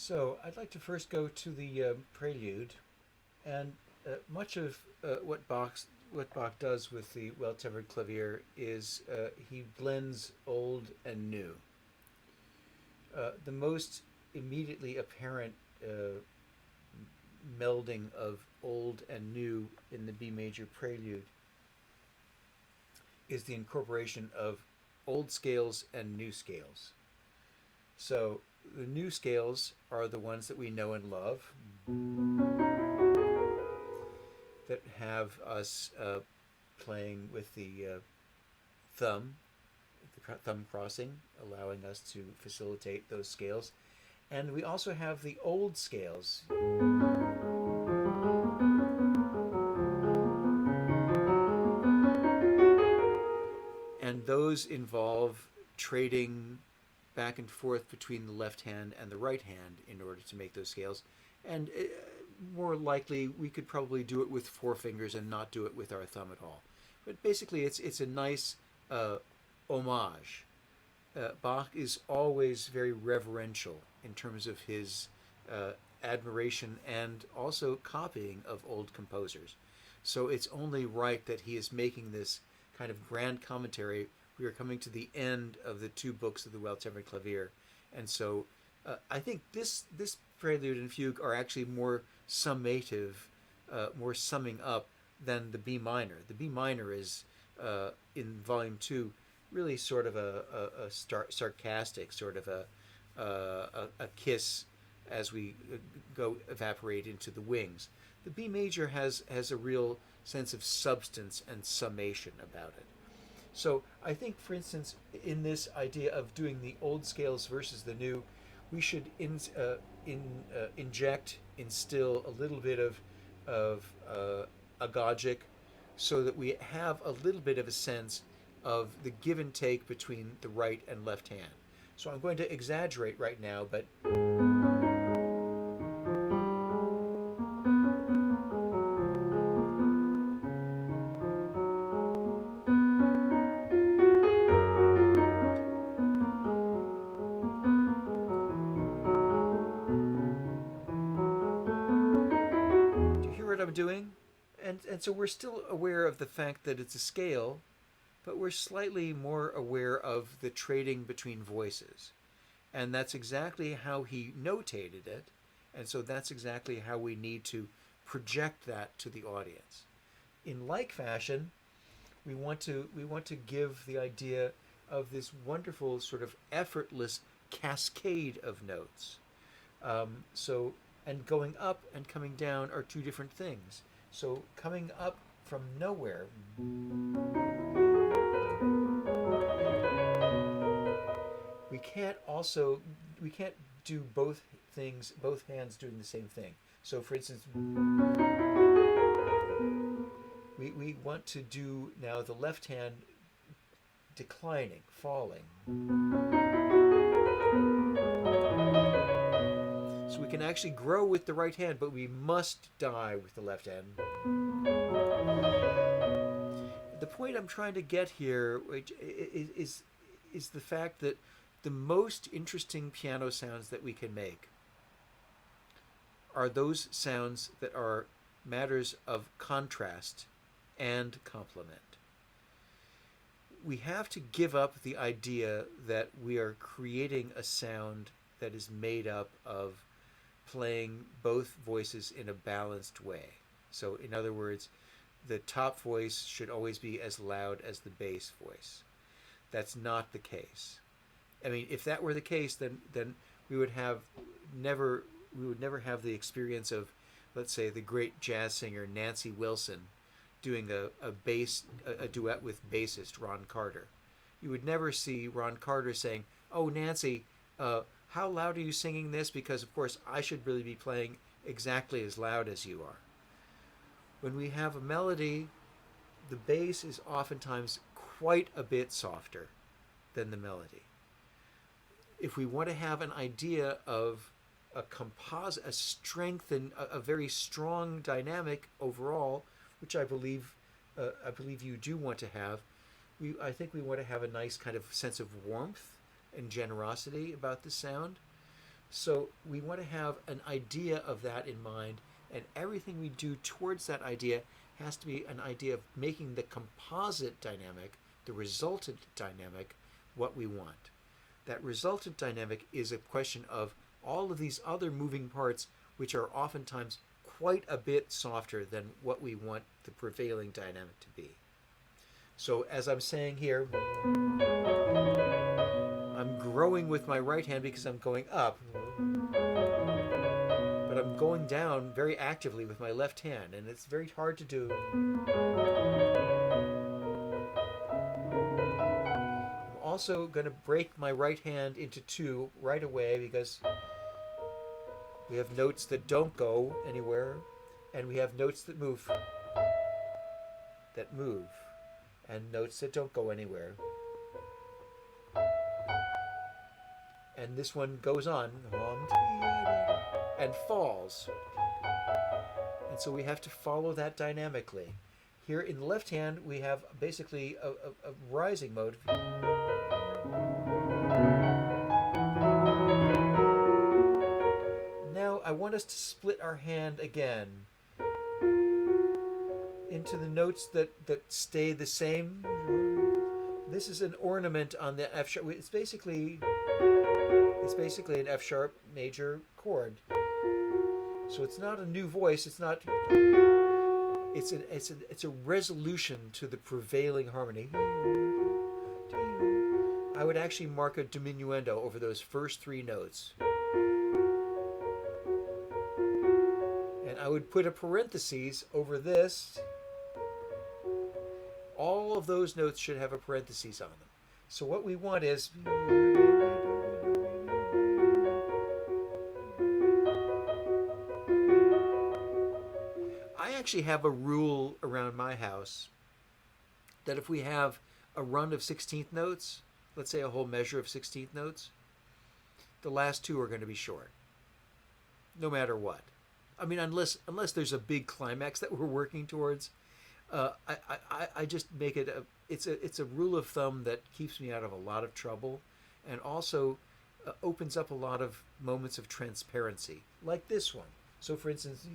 So I'd like to first go to the Prelude, and much of what Bach does with the well-tempered clavier is he blends old and new. The most immediately apparent melding of old and new in the B major Prelude is the incorporation of old scales and new scales. So the new scales are the ones that we know and love, that have us playing with the thumb, the thumb crossing, allowing us to facilitate those scales. And we also have the old scales. And those involve trading back and forth between the left hand and the right hand in order to make those scales. And more likely, we could probably do it with four fingers and not do it with our thumb at all. But basically, it's a nice homage. Bach is always very reverential in terms of his admiration and also copying of old composers. So it's only right that he is making this kind of grand commentary. We are coming to the end of the two books of the Well-Tempered Clavier, and so I think this prelude and fugue are actually more summative, more summing up than the B minor. The B minor is in Volume 2 really sort of a sarcastic, sort of a kiss as we go evaporate into the wings. The B major has a real sense of substance and summation about it. So I think, for instance, in this idea of doing the old scales versus the new, we should instill a little bit of agogic, so that we have a little bit of a sense of the give and take between the right and left hand. So I'm going to exaggerate right now, but do you hear what I'm doing? And so we're still aware of the fact that it's a scale, but we're slightly more aware of the trading between voices. And that's exactly how he notated it. And so that's exactly how we need to project that to the audience. In like fashion, we want to give the idea of this wonderful sort of effortless cascade of notes. So and going up and coming down are two different things. So coming up from nowhere, we can't do both things, both hands doing the same thing. So for instance, we want to do now the left hand declining, falling. So we can actually grow with the right hand, but we must die with the left hand. The point I'm trying to get here is the fact that the most interesting piano sounds that we can make are those sounds that are matters of contrast and complement. We have to give up the idea that we are creating a sound that is made up of playing both voices in a balanced way. So in other words, the top voice should always be as loud as the bass voice. That's not the case. I mean, if that were the case, then we would never have the experience of, let's say, the great jazz singer Nancy Wilson doing a duet with bassist Ron Carter. You would never see Ron Carter saying, "Oh, Nancy, how loud are you singing this? Because of course I should really be playing exactly as loud as you are." When we have a melody, the bass is oftentimes quite a bit softer than the melody. If we want to have an idea of a strength and a very strong dynamic overall, which I believe you do want to have, I think we want to have a nice kind of sense of warmth and generosity about the sound. So we want to have an idea of that in mind, and everything we do towards that idea has to be an idea of making the composite dynamic, the resultant dynamic, what we want. That resultant dynamic is a question of all of these other moving parts, which are oftentimes quite a bit softer than what we want the prevailing dynamic to be. So as I'm saying here, I'm growing with my right hand because I'm going up, but I'm going down very actively with my left hand, and it's very hard to do. I'm also going to break my right hand into two right away because we have notes that don't go anywhere, and we have notes that move, and notes that don't go anywhere. And this one goes on and falls. And so we have to follow that dynamically. Here in the left hand, we have basically a rising mode. Now I want us to split our hand again into the notes that stay the same. This is an ornament on the F sharp. It's basically an F sharp major chord. So it's not a new voice. It's not. It's a resolution to the prevailing harmony. I would actually mark a diminuendo over those first three notes. And I would put a parenthesis over this. All of those notes should have a parenthesis on them. So what we want is... I actually have a rule around my house that if we have a run of 16th notes, let's say a whole measure of 16th notes, the last two are going to be short, no matter what. I mean, unless there's a big climax that we're working towards, I just make it it's a rule of thumb that keeps me out of a lot of trouble, and also opens up a lot of moments of transparency, like this one. So, for instance,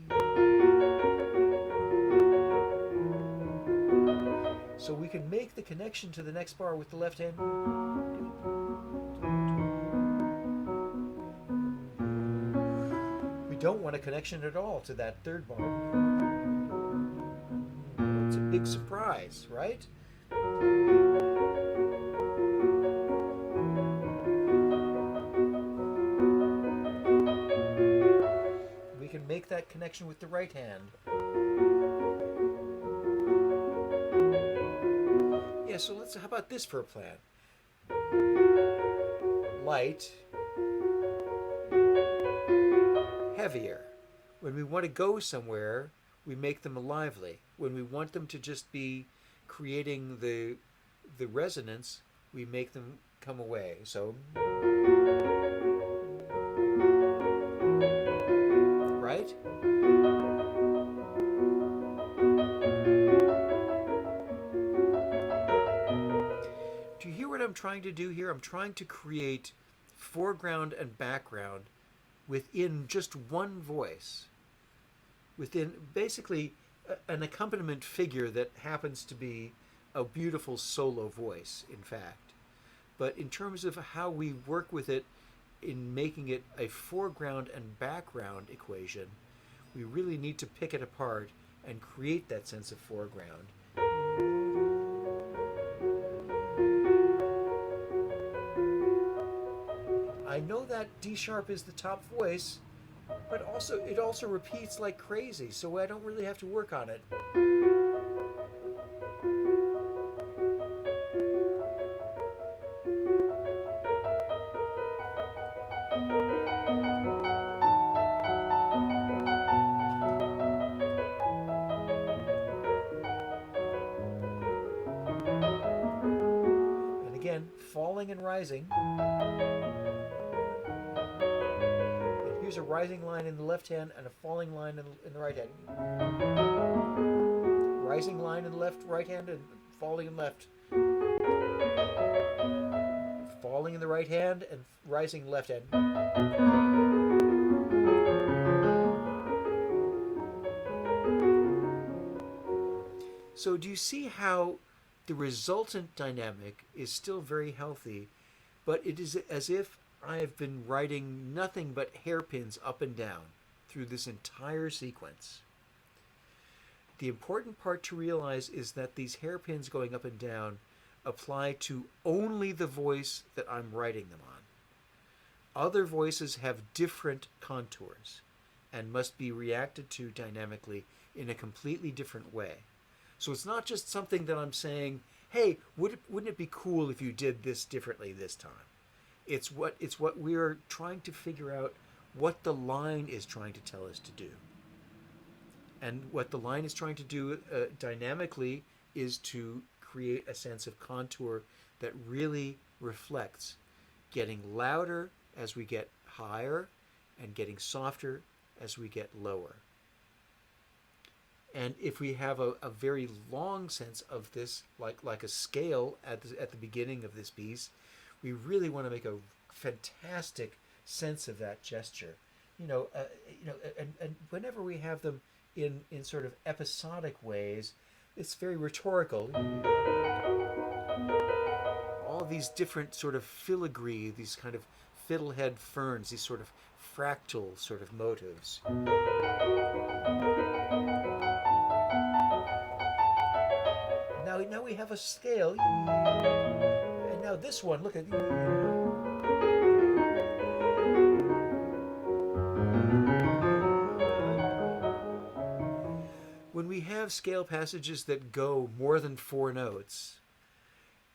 so we can make the connection to the next bar with the left hand. We don't want a connection at all to that third bar. It's a big surprise, right? We can make that connection with the right hand. Yeah, so how about this for a plan? Light, heavier. When we want to go somewhere, we make them lively. When we want them to just be creating the resonance, we make them come away. So, right? Do you hear what I'm trying to do here? I'm trying to create foreground and background within just one voice, within basically an accompaniment figure that happens to be a beautiful solo voice, in fact. But in terms of how we work with it in making it a foreground and background equation, we really need to pick it apart and create that sense of foreground. I know that D sharp is the top voice, but it also repeats like crazy, so I don't really have to work on it. And again, falling and rising. Here's a rising line in the left hand and a falling line in the right hand. Rising line in the left, right hand, and falling in left. Falling in the right hand and rising left hand. So do you see how the resultant dynamic is still very healthy, but it is as if I have been writing nothing but hairpins up and down through this entire sequence. The important part to realize is that these hairpins going up and down apply to only the voice that I'm writing them on. Other voices have different contours and must be reacted to dynamically in a completely different way. So it's not just something that I'm saying, hey, wouldn't it be cool if you did this differently this time? It's what we're trying to figure out what the line is trying to tell us to do. And what the line is trying to do dynamically is to create a sense of contour that really reflects getting louder as we get higher and getting softer as we get lower. And if we have a very long sense of this, like a scale at the beginning of this piece, we really want to make a fantastic sense of that gesture. And whenever we have them in sort of episodic ways, it's very rhetorical. All these different sort of filigree, these kind of fiddlehead ferns, these sort of fractal sort of motives. Now we have a scale, and now this one, look at. When we have scale passages that go more than 4 notes,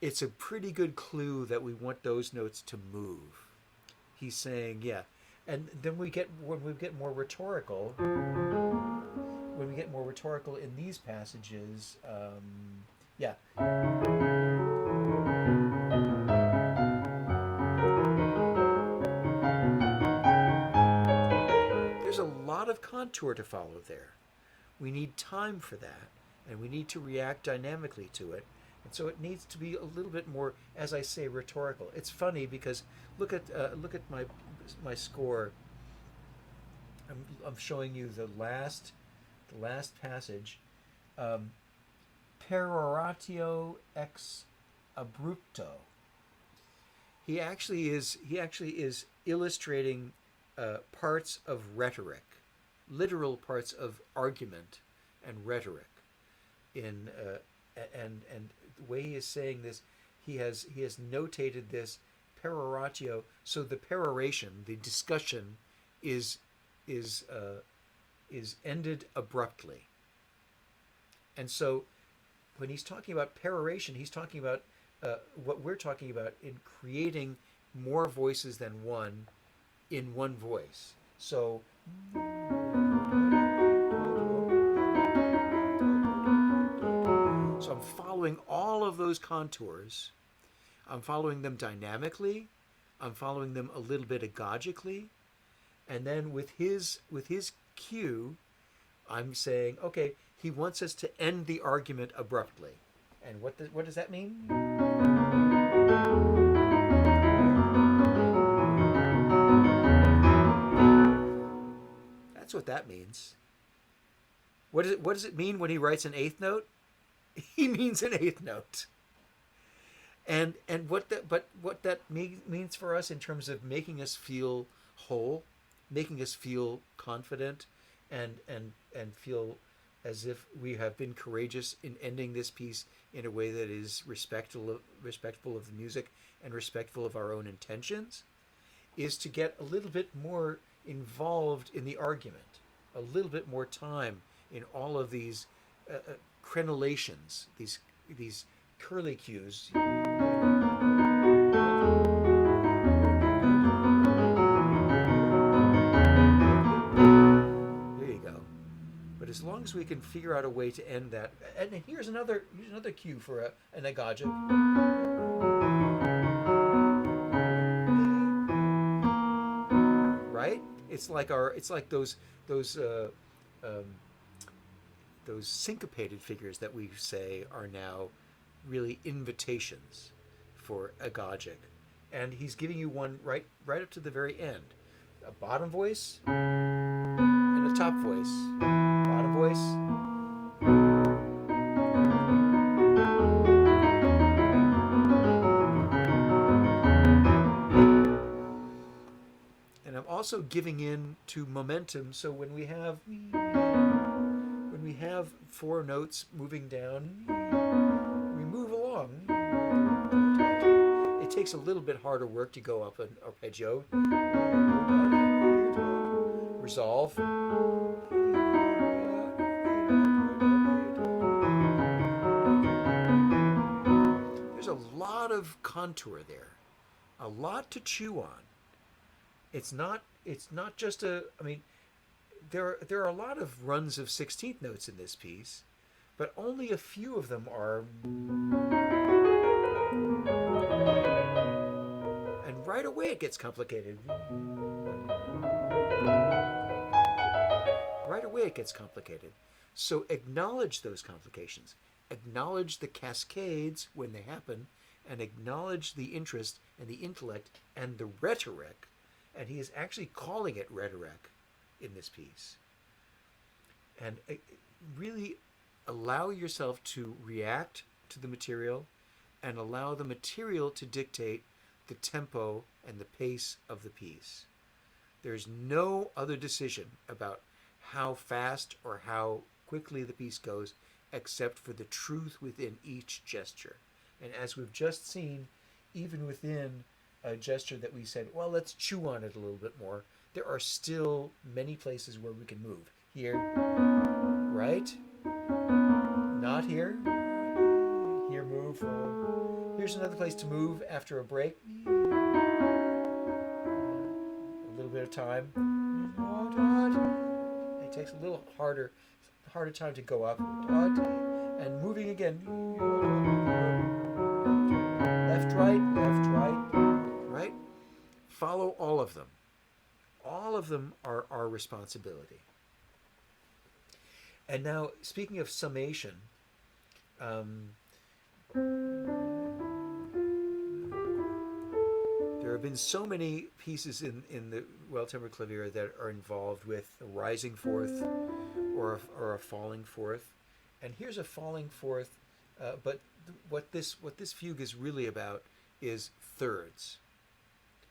it's a pretty good clue that we want those notes to move. He's saying, yeah. And then when we get more rhetorical, in these passages, yeah. There's a lot of contour to follow there. We need time for that, and we need to react dynamically to it. And so it needs to be a little bit more, as I say, rhetorical. It's funny because look at my score. I'm showing you the last passage. Peroratio ex abrupto. He actually is illustrating parts of rhetoric, literal parts of argument and rhetoric. And the way he is saying this, he has notated this peroratio. So the peroration, the discussion, is ended abruptly. And so when he's talking about peroration, he's talking about what we're talking about in creating more voices than one in one voice. So I'm following all of those contours. I'm following them dynamically. I'm following them a little bit agogically. And then with his cue, I'm saying, okay, he wants us to end the argument abruptly. And what does that mean? That's what that means. What does it mean when he writes an eighth note? He means an eighth note. And what that means for us in terms of making us feel whole, making us feel confident, and feel as if we have been courageous in ending this piece in a way that is respectful of the music and respectful of our own intentions, is to get a little bit more involved in the argument, a little bit more time in all of these crenulations, these curlicues. But as long as we can figure out a way to end that, and here's another cue for an agogic. Right? It's like those syncopated figures that we say are now really invitations for agogic, and he's giving you one right up to the very end, a bottom voice and a top voice. Bottom voice, And I'm also giving in to momentum. So when we have four notes moving down, we move along. It takes a little bit harder work to go up an arpeggio. Resolve. There's a lot of contour there, a lot to chew on. It's not just I mean, there are a lot of runs of 16th notes in this piece, but only a few of them are. And right away it gets complicated. Right away it gets complicated. So acknowledge those complications. Acknowledge the cascades when they happen, and acknowledge the interest and the intellect and the rhetoric. And he is actually calling it rhetoric in this piece. And really allow yourself to react to the material and allow the material to dictate the tempo and the pace of the piece. There's no other decision about how fast or how quickly the piece goes except for the truth within each gesture. And as we've just seen, even within a gesture that we said, well, let's chew on it a little bit more, there are still many places where we can move. Here, right? Not here. Here, move. Here's another place to move after a break. A little bit of time. It takes a little harder time to go up. And moving again. Left, right, right? Follow all of them. All of them are our responsibility. And now, speaking of summation, there have been so many pieces in the well-tempered clavier that are involved with a rising fourth or a falling fourth. And here's a falling fourth, but what this fugue is really about is thirds.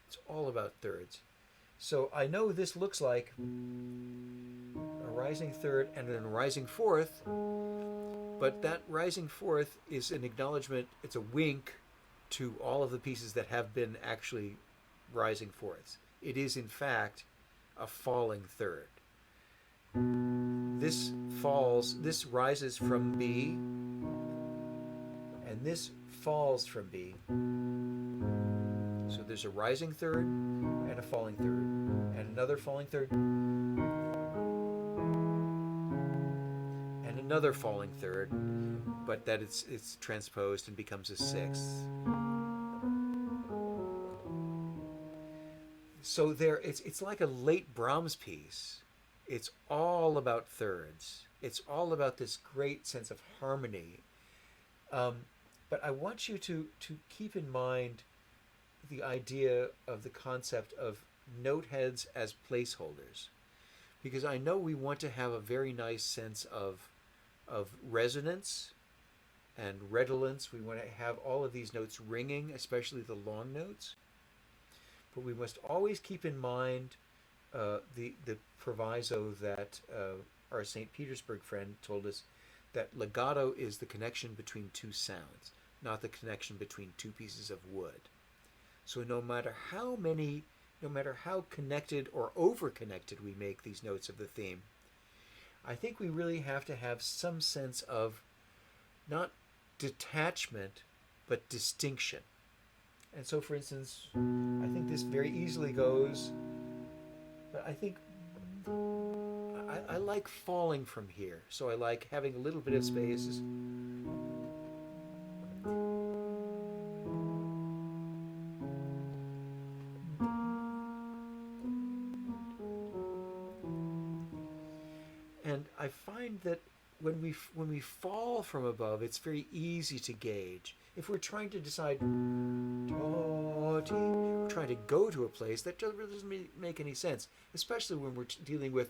It's all about thirds. So I know this looks like a rising third and then a rising fourth, but that rising fourth is an acknowledgement, it's a wink to all of the pieces that have been actually rising fourths. It is in fact a falling third. This rises from B, and this falls from B. So there's a rising third and a falling third, and another falling third, and another falling third, but that it's transposed and becomes a sixth. So it's like a late Brahms piece. It's all about thirds. It's all about this great sense of harmony. But I want you to keep in mind the idea of the concept of note heads as placeholders, because I know we want to have a very nice sense of resonance and redolence. We want to have all of these notes ringing, especially the long notes. But we must always keep in mind the proviso that our St. Petersburg friend told us, that legato is the connection between two sounds, not the connection between two pieces of wood. So no matter how connected or over-connected we make these notes of the theme, I think we really have to have some sense of not detachment, but distinction. And so, for instance, I think this very easily goes, but I think I like falling from here. So I like having a little bit of space. And I find that when we fall from above, it's very easy to gauge. If we're trying to decide, we're trying to go to a place, that really doesn't make any sense, especially when we're dealing with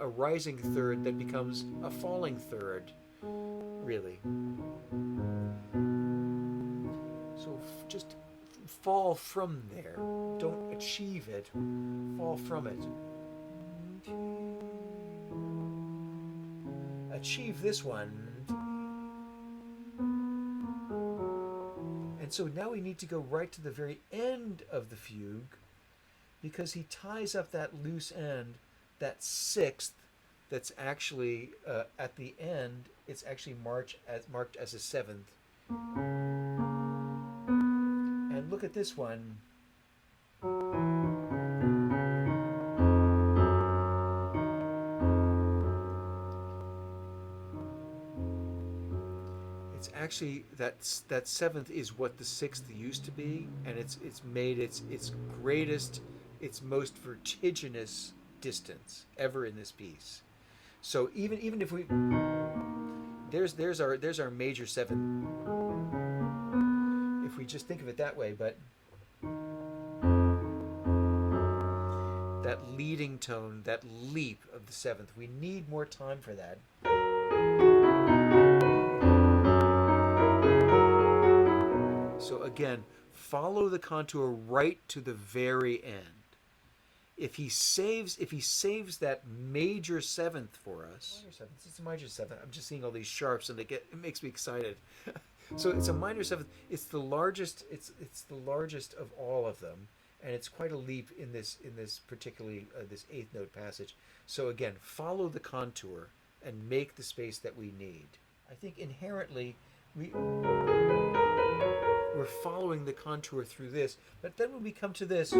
a rising third that becomes a falling third, really. So just fall from there. Don't achieve it. Fall from it. Achieve this one. And so now we need to go right to the very end of the fugue, because he ties up that loose end, that sixth, that's actually at the end. It's actually marked as a seventh. And look at this one. It's actually that seventh is what the sixth used to be, and it's made its greatest, its most vertiginous distance ever in this piece. So even if we there's our major seventh, if we just think of it that way, but that leading tone, that leap of the seventh, we need more time for that. So again, follow the contour right to the very end. If he saves that major seventh for us, minor seventh, it's a major seventh. I'm just seeing all these sharps, and it makes me excited. So it's a minor seventh. It's the largest. It's the largest of all of them, and it's quite a leap in this particularly this eighth note passage. So again, follow the contour and make the space that we need. I think inherently we're following the contour through this, but then when we come to this,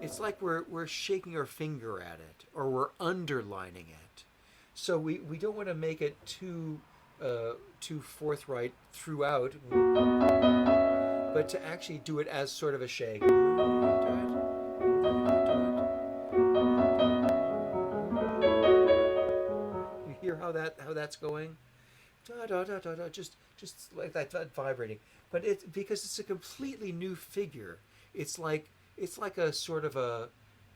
it's like we're shaking our finger at it, or we're underlining it. So we don't want to make it too forthright throughout, but to actually do it as sort of a shake. You hear how that's going? Da, da, da, da, da, just like that vibrating. But it's because it's a completely new figure. It's like a sort of a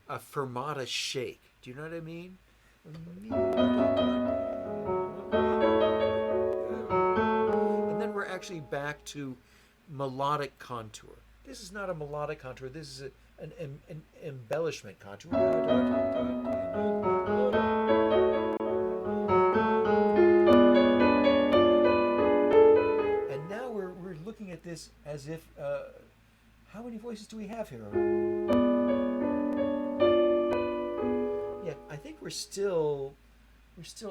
fermata shake. Do you know what I mean? And then we're actually back to melodic contour. This is not a melodic contour. This is an embellishment contour. And now we're looking at this as if how many voices do we have here? Yeah, I think we're still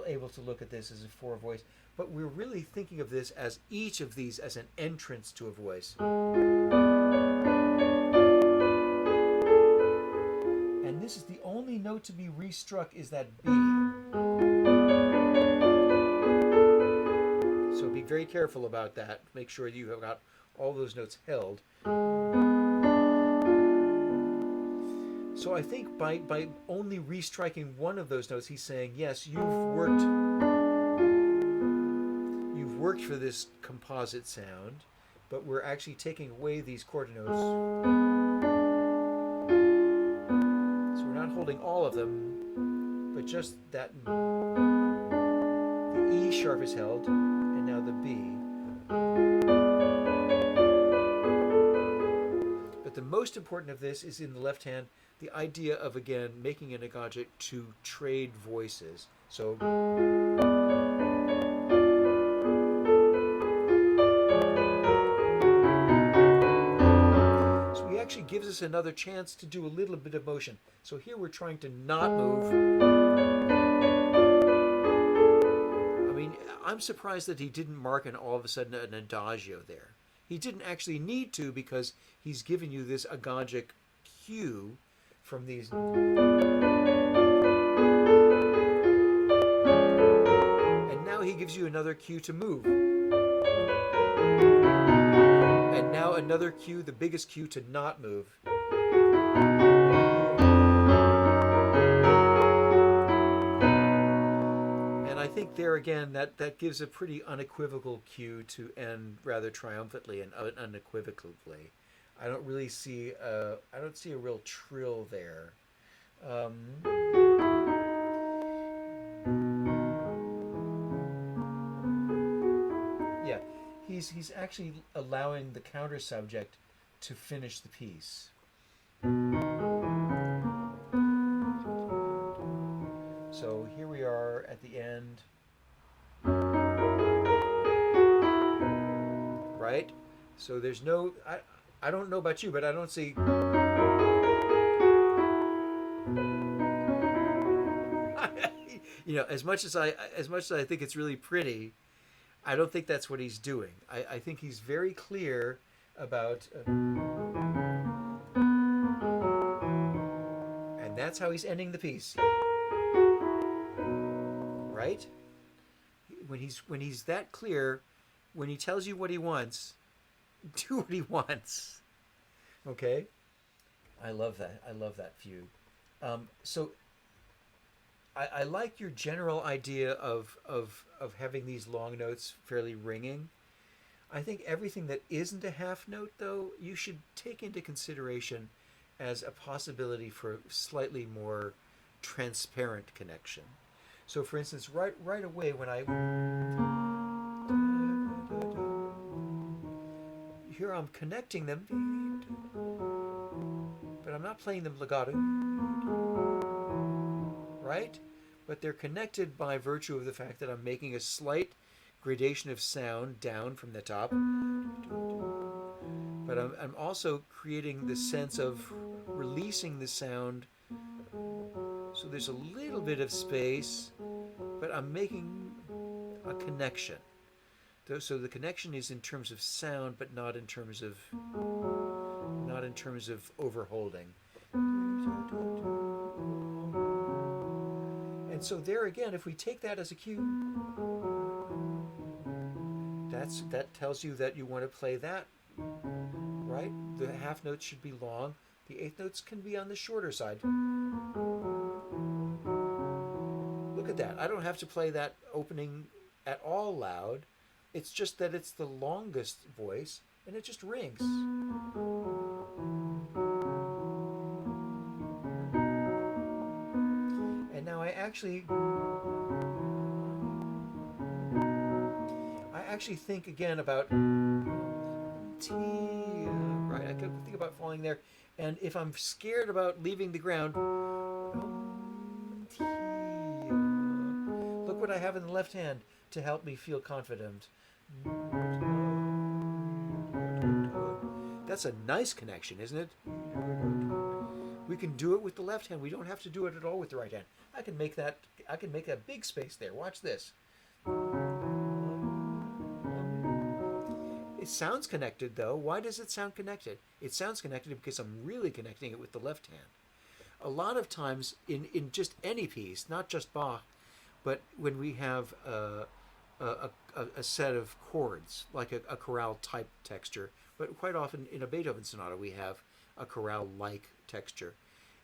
able to look at this as a four voice, but we're really thinking of this as each of these as an entrance to a voice. And this is the only note to be restruck, is that B. So be very careful about that. Make sure you have got all those notes held. So I think by only restriking one of those notes, he's saying, yes, you've worked for this composite sound, but we're actually taking away these quarter notes. So we're not holding all of them, but just that. The E sharp is held, and now the B. But the most important of this is in the left hand, the idea of, again, making an agate to trade voices. So he actually gives us another chance to do a little bit of motion. So here we're trying to not move. I mean, I'm surprised that he didn't mark all of a sudden an adagio there. He didn't actually need to, because he's given you this agagic cue from these. And now he gives you another cue to move. And now another cue, the biggest cue, to not move. And I think there again, that gives a pretty unequivocal cue to end rather triumphantly and unequivocally. I don't really see a real trill there. Yeah, he's actually allowing the counter subject to finish the piece. So here we are at the end, right? So there's no, I don't know about you, but I don't see. As much as I think it's really pretty, I don't think that's what he's doing. I think he's very clear about, and that's how he's ending the piece, right? When he's that clear, when he tells you what he wants, do what he wants. Okay, I love that. I love that fugue. So I like your general idea of having these long notes fairly ringing. I think everything that isn't a half note, though, you should take into consideration as a possibility for slightly more transparent connection. So, for instance, right away when here I'm connecting them, but I'm not playing them legato, right? But they're connected by virtue of the fact that I'm making a slight gradation of sound down from the top. But I'm also creating the sense of releasing the sound. So there's a little bit of space, but I'm making a connection. So the connection is in terms of sound, but not in terms of overholding. And so there again, if we take that as a cue, that tells you that you want to play that, right? The half notes should be long. The eighth notes can be on the shorter side. Look at that. I don't have to play that opening at all loud. It's just that it's the longest voice, and it just rings. And now I actually think again about T, right? I could think about falling there, and if I'm scared about leaving the ground, T, look what I have in the left hand to help me feel confident. That's a nice connection, isn't it? We can do it with the left hand. We don't have to do it at all with the right hand. I can make that big space there. Watch this. It sounds connected, though. Why does it sound connected? It sounds connected because I'm really connecting it with the left hand. A lot of times in just any piece, not just Bach, but when we have a set of chords, like a chorale type texture, but quite often in a Beethoven sonata we have a chorale-like texture.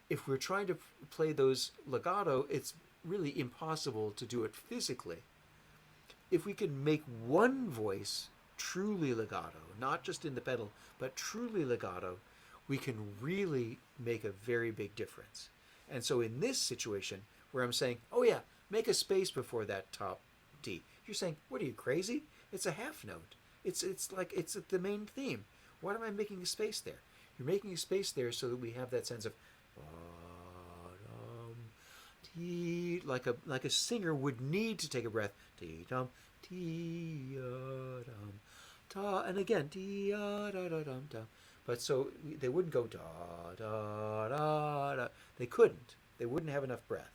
If we're trying to play those legato, it's really impossible to do it physically. If we can make one voice truly legato, not just in the pedal, but truly legato, we can really make a very big difference. And so in this situation, where I'm saying, oh yeah, make a space before that top D, you're saying, what are you, crazy? It's a half note. It's like it's the main theme. Why am I making a space there? You're making a space there so that we have that sense of like a singer would need to take a breath. And again, but so they wouldn't go da da da da. They couldn't. They wouldn't have enough breath.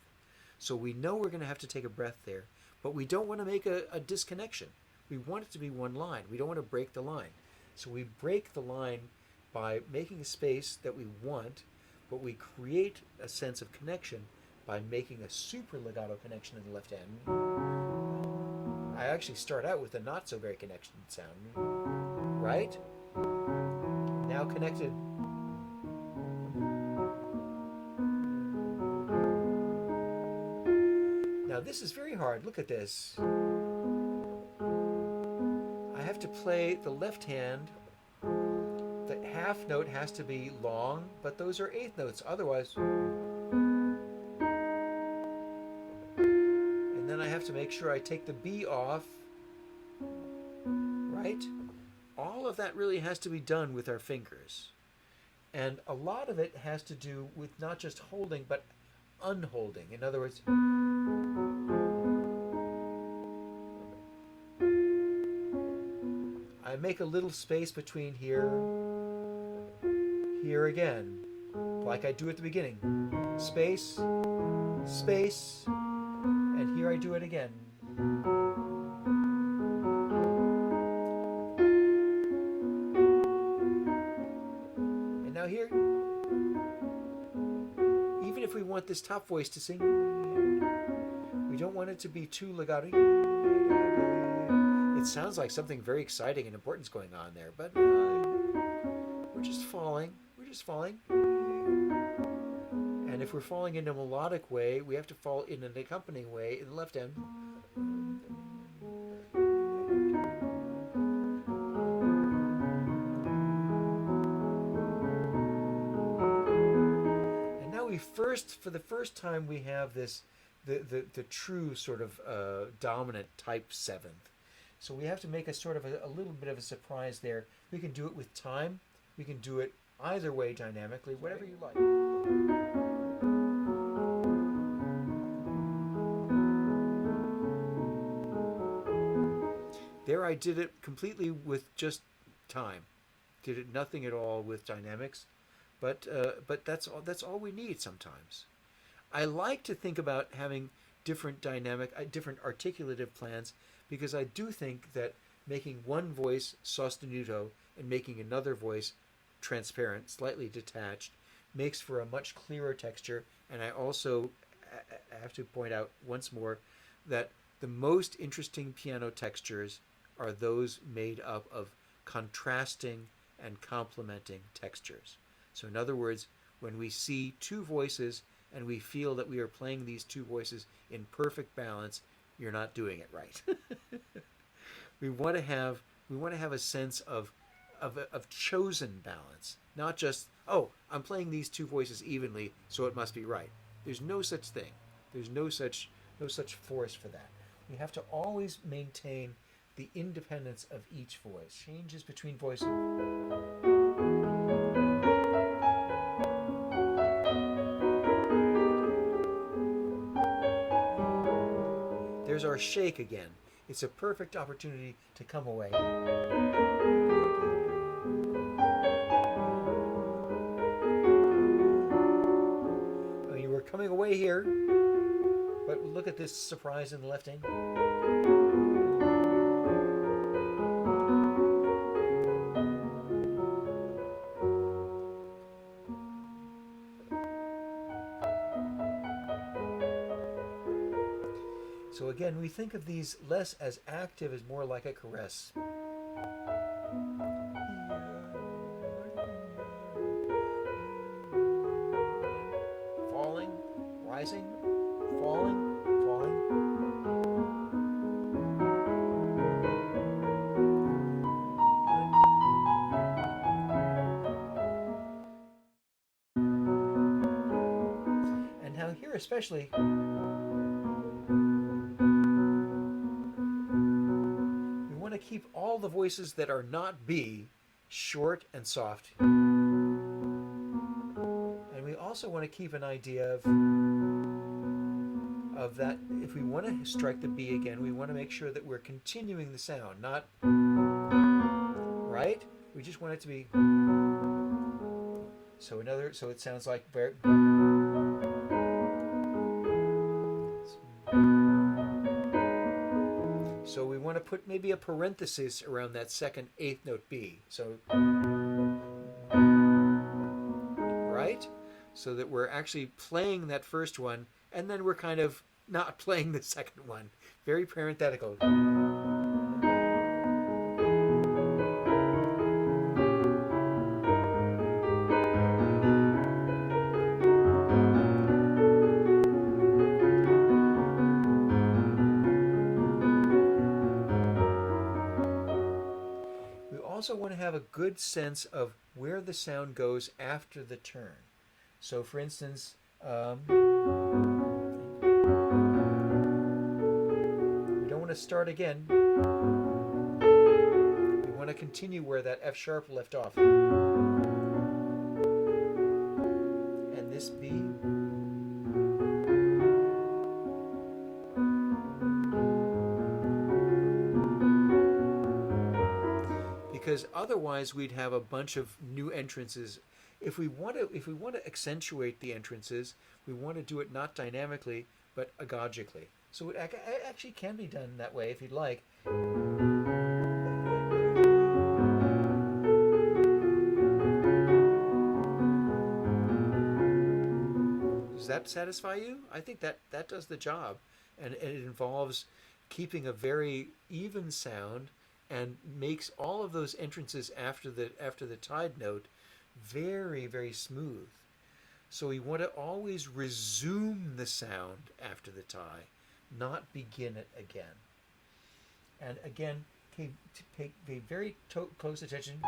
So we know we're going to have to take a breath there, but we don't want to make a disconnection. We want it to be one line. We don't want to break the line. So we break the line by making a space that we want, but we create a sense of connection by making a super legato connection in the left hand. I actually start out with a not so very connection sound, right? Now connected. Now this is very hard. Look at this. I have to play the left hand. The half note has to be long, but those are eighth notes. Otherwise, and then I have to make sure I take the B off, right? all of that really has to be done with our fingers. And a lot of it has to do with not just holding, but unholding. In other words, I make a little space between here, here again, like I do at the beginning. Space, space, and here I do it again. And now here, even if we want this top voice to sing, we don't want it to be too legato. It sounds like something very exciting and important is going on there, but we're just falling. We're just falling. And if we're falling in a melodic way, we have to fall in an accompanying way in the left hand. And now for the first time, we have this, the true sort of dominant type seventh. So we have to make a sort of a little bit of a surprise there. We can do it with time. We can do it either way dynamically, whatever you like. There I did it completely with just time. Did it nothing at all with dynamics. But that's all we need sometimes. I like to think about having different different articulative plans, because I do think that making one voice sostenuto and making another voice transparent, slightly detached, makes for a much clearer texture. And I also have to point out once more that the most interesting piano textures are those made up of contrasting and complementing textures. So in other words, when we see two voices and we feel that we are playing these two voices in perfect balance, you're not doing it right. we want to have a sense of chosen balance, not just, oh, I'm playing these two voices evenly, so it must be right. There's no such thing. There's no such force for that. We have to always maintain the independence of each voice. Changes between voices. There's our shake again. It's a perfect opportunity to come away. I mean, we're coming away here, but look at this surprise in the left hand. So again, we think of these less as active as more like a caress. Falling, rising, falling, falling. And now here especially, keep all the voices that are not B short and soft. And we also want to keep an idea of that. If we want to strike the B again, we want to make sure that we're continuing the sound, not right. We just want it to be so it sounds like very. So we want to put maybe a parenthesis around that second eighth note B. So, right? So that we're actually playing that first one, and then we're kind of not playing the second one. Very parenthetical. Also want to have a good sense of where the sound goes after the turn. So for instance, we don't want to start again. We want want to continue where that F sharp left off. And this B. Because otherwise we'd have a bunch of new entrances. If we want to accentuate the entrances, we want to do it not dynamically but agogically. So it actually can be done that way if you'd like. Does that satisfy you? I think that does the job, and it involves keeping a very even sound and makes all of those entrances after the tied note very, very smooth. So we want to always resume the sound after the tie, not begin it again. And again, pay very close attention.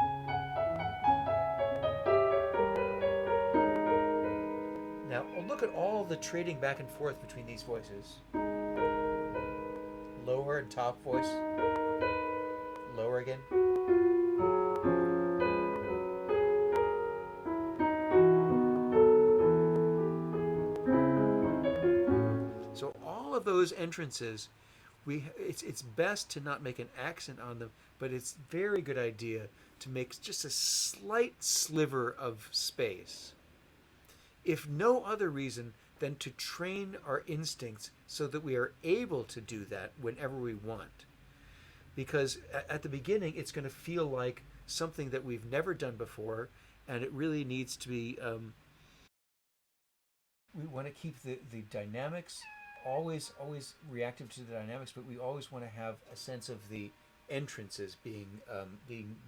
Now look at all the trading back and forth between these voices. Lower and top voice. Lower again. So all of those entrances, it's best to not make an accent on them, but it's a very good idea to make just a slight sliver of space. If no other reason than to train our instincts so that we are able to do that whenever we want. Because at the beginning, it's going to feel like something that we've never done before, and it really needs to be... we want to keep the dynamics always reactive to the dynamics, but we always want to have a sense of the entrances being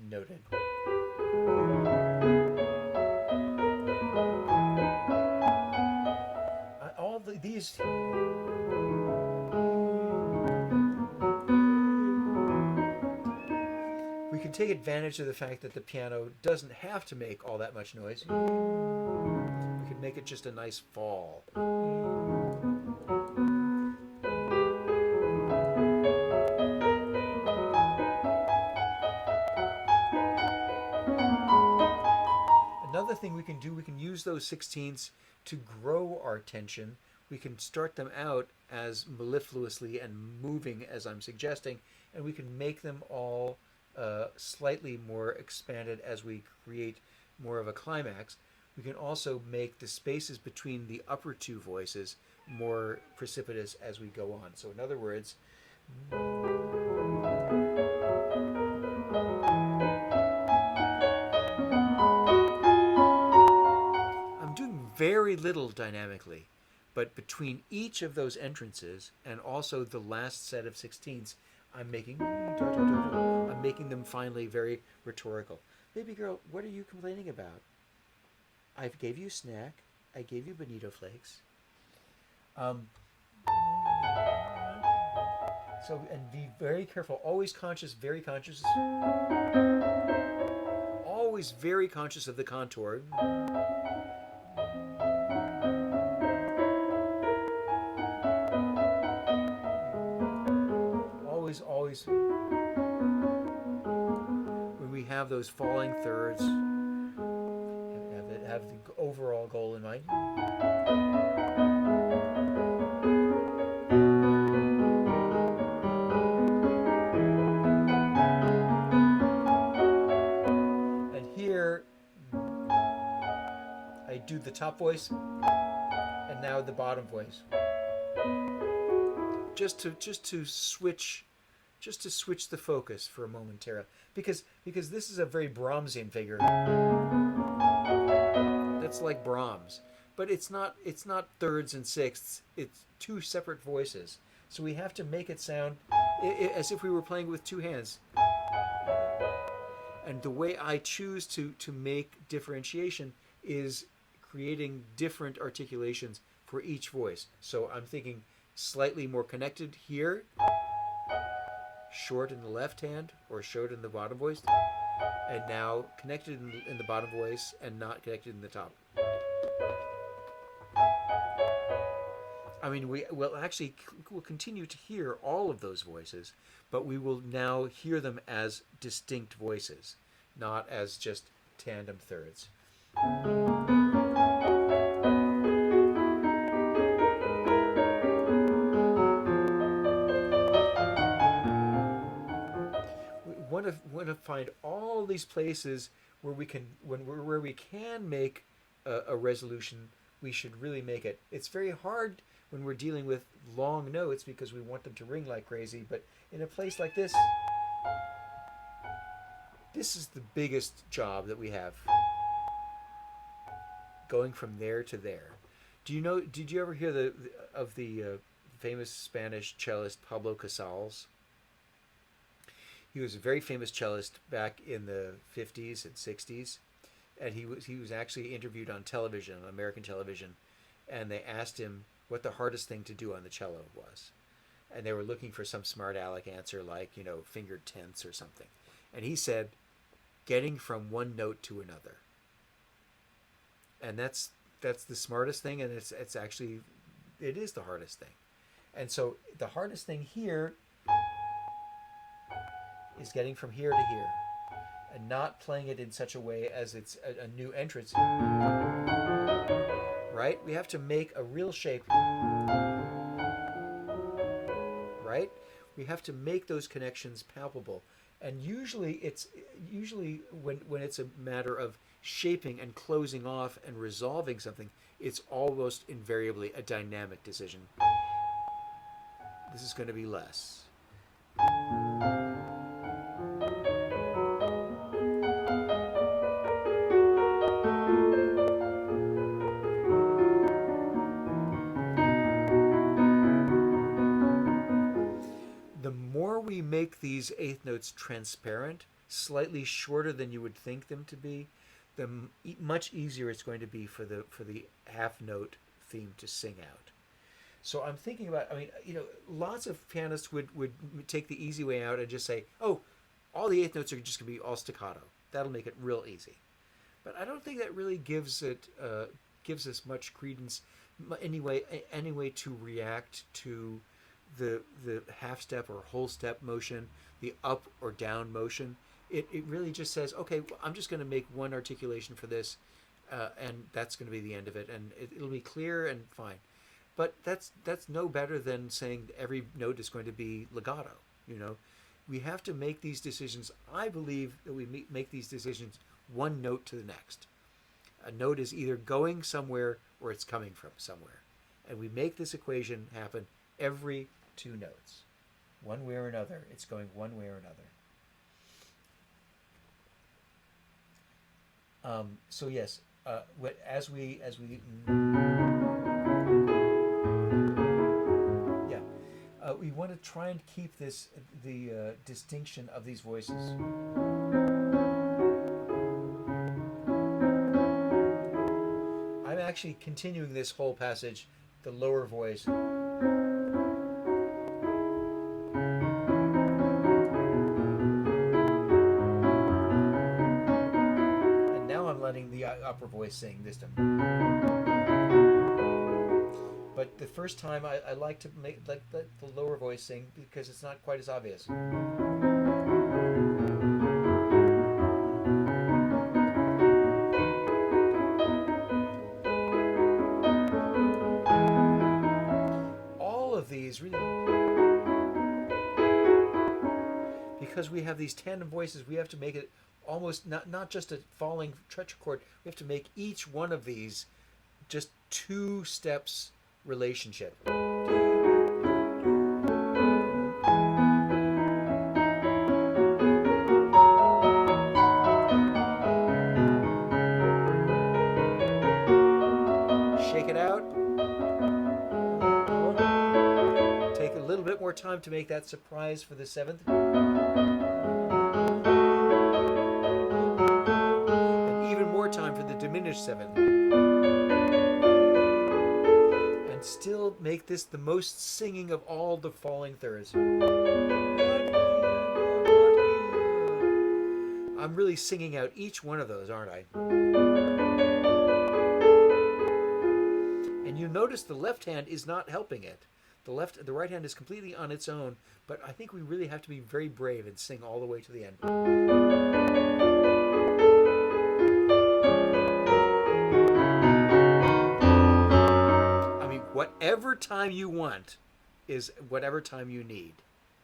noted. These... We can take advantage of the fact that the piano doesn't have to make all that much noise. We can make it just a nice fall. Another thing we can do, we can use those sixteenths to grow our tension. We can start them out as mellifluously and moving as I'm suggesting, and we can make them all slightly more expanded as we create more of a climax. We can also make the spaces between the upper two voices more precipitous as we go on. So in other words, I'm doing very little dynamically, but between each of those entrances and also the last set of sixteenths, I'm making them finally very rhetorical. Baby girl, what are you complaining about? I gave you a snack. I gave you bonito flakes. So, and be very careful. Always conscious, very conscious. Always very conscious of the contour. Always, when we have those falling thirds, have the overall goal in mind. And here, I do the top voice, and now the bottom voice. Just to switch the focus for a momentary, because this is a very Brahmsian figure. That's like Brahms, but it's not thirds and sixths. It's two separate voices. So we have to make it sound as if we were playing with two hands. And the way I choose to make differentiation is creating different articulations for each voice. So I'm thinking slightly more connected here, short in the left hand or short in the bottom voice, and now connected in the bottom voice and not connected in the top. I mean, we'll continue to hear all of those voices, but we will now hear them as distinct voices, not as just tandem thirds. We want to find all these places where we can where we can make a resolution. We should really make it. It's very hard when we're dealing with long notes because we want them to ring like crazy. But in a place like this, this is the biggest job that we have. Going from there to there. Did you ever hear of the famous Spanish cellist Pablo Casals? He was a very famous cellist back in the 50s and 60s, and he was actually interviewed on television, on American television, and they asked him what the hardest thing to do on the cello was. And they were looking for some smart aleck answer like, fingered tenths or something. And he said, getting from one note to another. And that's the smartest thing, and it is the hardest thing. And so the hardest thing here is getting from here to here and not playing it in such a way as it's a new entrance. Right? We have to make a real shape. Right? We have to make those connections palpable. And usually when it's a matter of shaping and closing off and resolving something, it's almost invariably a dynamic decision. This is going to be less. The more we make these eighth notes transparent, slightly shorter than you would think them to be, the much easier it's going to be for the half note theme to sing out. So I'm thinking about, lots of pianists would take the easy way out and just say, oh, all the eighth notes are just going to be all staccato. That'll make it real easy. But I don't think that really gives us much credence anyway to react to the half step or whole step motion, the up or down motion. It really just says, okay, well, I'm just going to make one articulation for this, and that's going to be the end of it, and it'll be clear and fine. But that's no better than saying every note is going to be legato. We have to make these decisions. I believe that we make these decisions one note to the next. A note is either going somewhere or it's coming from somewhere, and we make this equation happen every two notes, one way or another. It's going one way or another. So yes, as we we want to try and keep the distinction of these voices. I'm actually continuing this whole passage, the lower voice. Letting the upper voice sing this time. But the first time I like to make let the lower voice sing because it's not quite as obvious. All of these really, because we have these tandem voices, we have to make it almost not just a falling tetrachord. We have to make each one of these just two steps relationship. Shake it out. Take a little bit more time to make that surprise for the seventh. Time for the diminished seventh, and still make this the most singing of all the falling thirds. I'm really singing out each one of those, aren't I? And You notice the left hand is not helping it. The right hand is completely on its own, but I think we really have to be very brave and sing all the way to the end. I mean, whatever time you want is whatever time you need.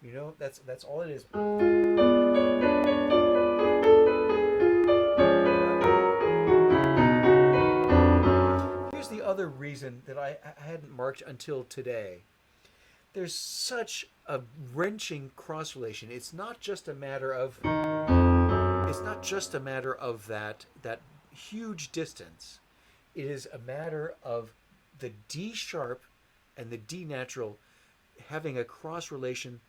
You know, that's all it is. Here's the other reason that I hadn't marked until today. There's such a wrenching cross relation. It's not just a matter of that huge distance. It is a matter of the D sharp and the D natural having a cross relation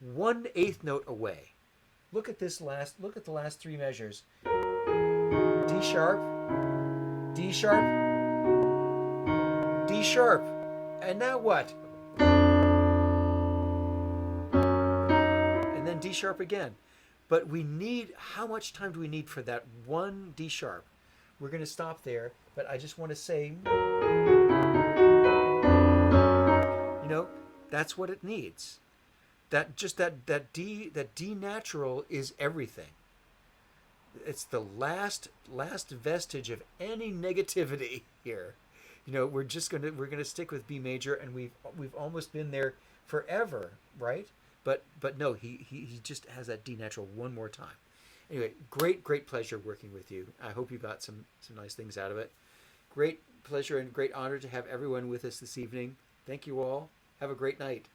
1/8 note away. Look at the last three measures. D sharp, D sharp, D sharp. And now what? And then D sharp again. But how much time do we need for that one D sharp? We're going to stop there, but I just want to say, that's what it needs. That D natural is everything. It's the last vestige of any negativity here. We're gonna stick with B major, and we've almost been there forever, right? But no, he just has that D natural one more time. Anyway, great pleasure working with you. I hope you got some nice things out of it. Great pleasure and great honor to have everyone with us this evening. Thank you all. Have a great night.